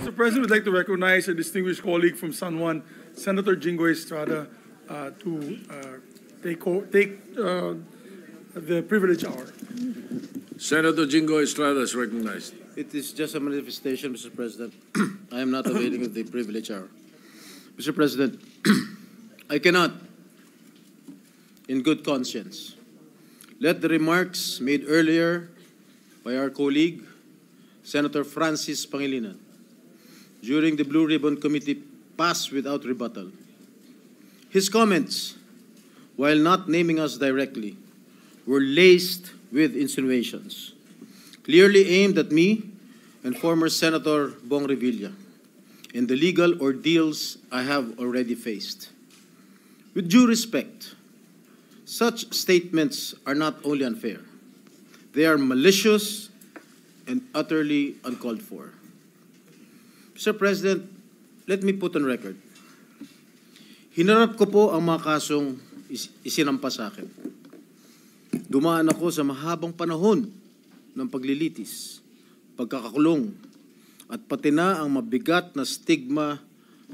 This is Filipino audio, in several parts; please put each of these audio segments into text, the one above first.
Mr. President, we'd like to recognize a distinguished colleague from San Juan, Senator Jingo Estrada, to take the privilege hour. Senator Jingo Estrada is recognized. It is just a manifestation, Mr. President. I am not availing of the privilege hour. Mr. President, I cannot, in good conscience, let the remarks made earlier by our colleague, Senator Francis Pangilinan, during the Blue Ribbon Committee pass without rebuttal. His comments, while not naming us directly, were laced with insinuations, clearly aimed at me and former Senator Bong Revilla and the legal ordeals I have already faced. With due respect, such statements are not only unfair, they are malicious and utterly uncalled for. Mr. President, let me put on record. Hinarap ko po ang mga kasong isinampa sa akin. Dumaan ako sa mahabang panahon ng paglilitis, pagkakakulong, at pati na ang mabigat na stigma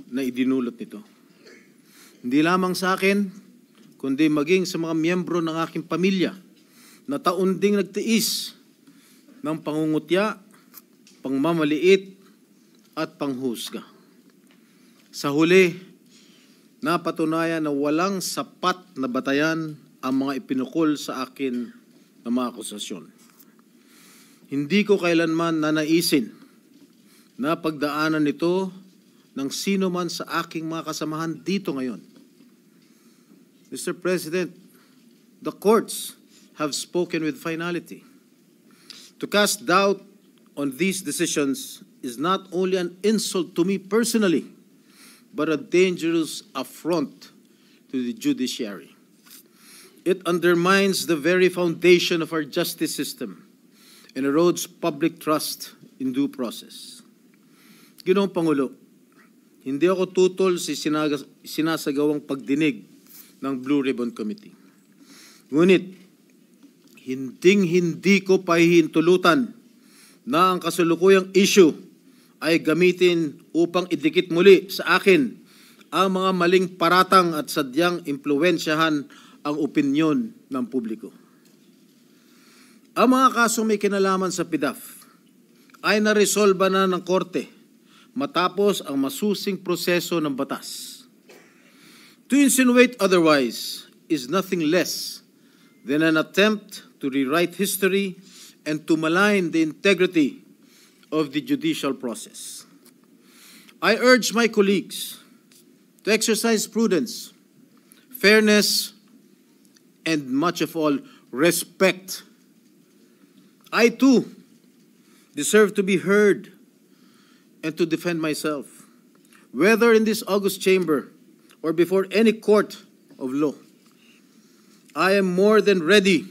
na idinulot nito. Hindi lamang sa akin, kundi maging sa mga miyembro ng aking pamilya na taon ding nagtiis ng pangungutya, pangmamaliit, at panghusga. Sa huli, napatunayan na walang sapat na batayan ang mga ipinukol sa akin na mga akusasyon. Hindi ko kailanman nanaisin na pagdaanan nito ng sino man sa aking mga kasamahan dito ngayon. Mr. President, the courts have spoken with finality. To cast doubt on these decisions is not only an insult to me personally, but a dangerous affront to the judiciary. It undermines the very foundation of our justice system and erodes public trust in due process. Ginoong Pangulo, hindi ako tutol sa sinasagawang pagdinig ng Blue Ribbon Committee. Ngunit, hindi ko pahihintulutan na ang kasalukuyang issue ay gamitin upang idikit muli sa akin ang mga maling paratang at sadyang impluwensyahan ang opinyon ng publiko. Ang mga kasong may kinalaman sa PDAF ay naresolba na ng korte matapos ang masusing proseso ng batas. To insinuate otherwise is nothing less than an attempt to rewrite history and to malign the integrity of the judicial process. I urge my colleagues to exercise prudence, fairness, and much of all, respect. I too deserve to be heard and to defend myself, whether in this august chamber or before any court of law. I am more than ready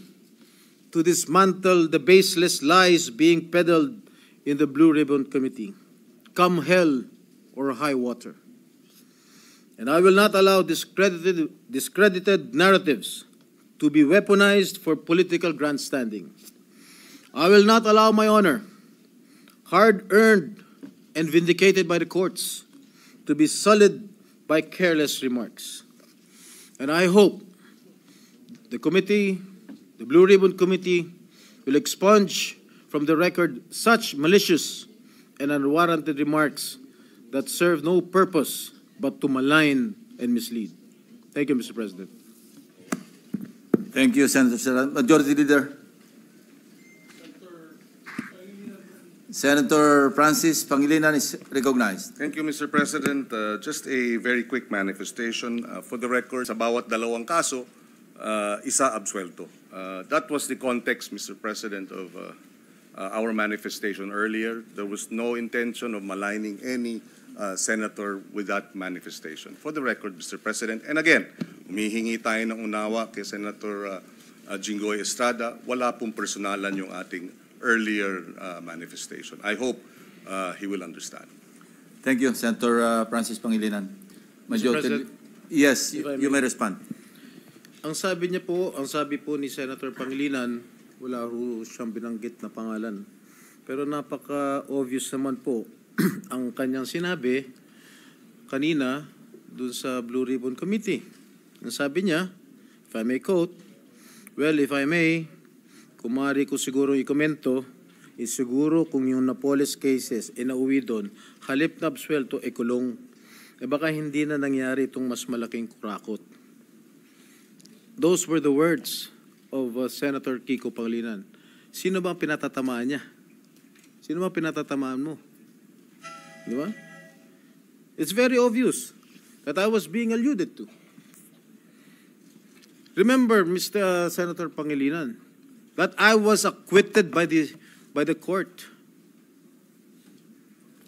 to dismantle the baseless lies being peddled in the Blue Ribbon Committee, come hell or high water. And I will not allow discredited narratives to be weaponized for political grandstanding. I will not allow my honor, hard-earned and vindicated by the courts, to be sullied by careless remarks. And I hope the committee, the Blue Ribbon Committee, will expunge from the record such malicious and unwarranted remarks that serve no purpose but to malign and mislead. Thank you, Mr. President. Thank you, Senator Serrano. Majority Leader. Senator Francis Pangilinan is recognized. Thank you, Mr. President. Just a very quick manifestation. For the record, sa bawat dalawang kaso, isa absuelto. That was the context, Mr. President, of our manifestation earlier. There was no intention of maligning any senator with that manifestation. For the record, Mr. President, and again, humihingi tayo ng unawa kay Senator Jingoy Estrada. Wala pong personalan yung ating earlier manifestation. I hope he will understand. Thank you, Senator Francis Pangilinan. Majority. Yes, you may respond. Ang sabi po ni Senator Pangilinan, wala ho siyang binanggit na pangalan. Pero napaka-obvious naman po ang kanyang sinabi kanina dun sa Blue Ribbon Committee. Ang sabi niya, if I may quote, well, if I may, kung maaari ko siguro ikomento, siguro kung yung Napoles cases inauwi doon, halip na absuelto, kulong, baka hindi na nangyari itong mas malaking kurakot. Those were the words of Senator Kiko Pangilinan. Sino ba ang pinatatamaan niya? Sino ba pinatatamaan mo? Di ba? It's very obvious that I was being alluded to. Remember, Mr. Senator Pangilinan, that I was acquitted by the court.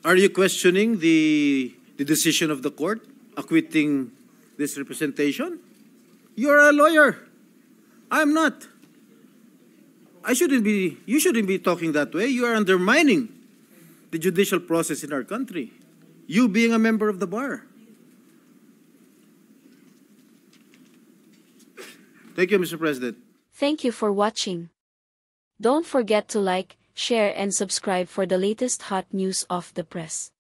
Are you questioning the decision of the court acquitting this representation? You're a lawyer. I'm not. You shouldn't be talking that way. You are undermining the judicial process in our country. You being a member of the bar. Thank you, Mr. President. Thank you for watching. Don't forget to like, share and subscribe for the latest hot news of the press.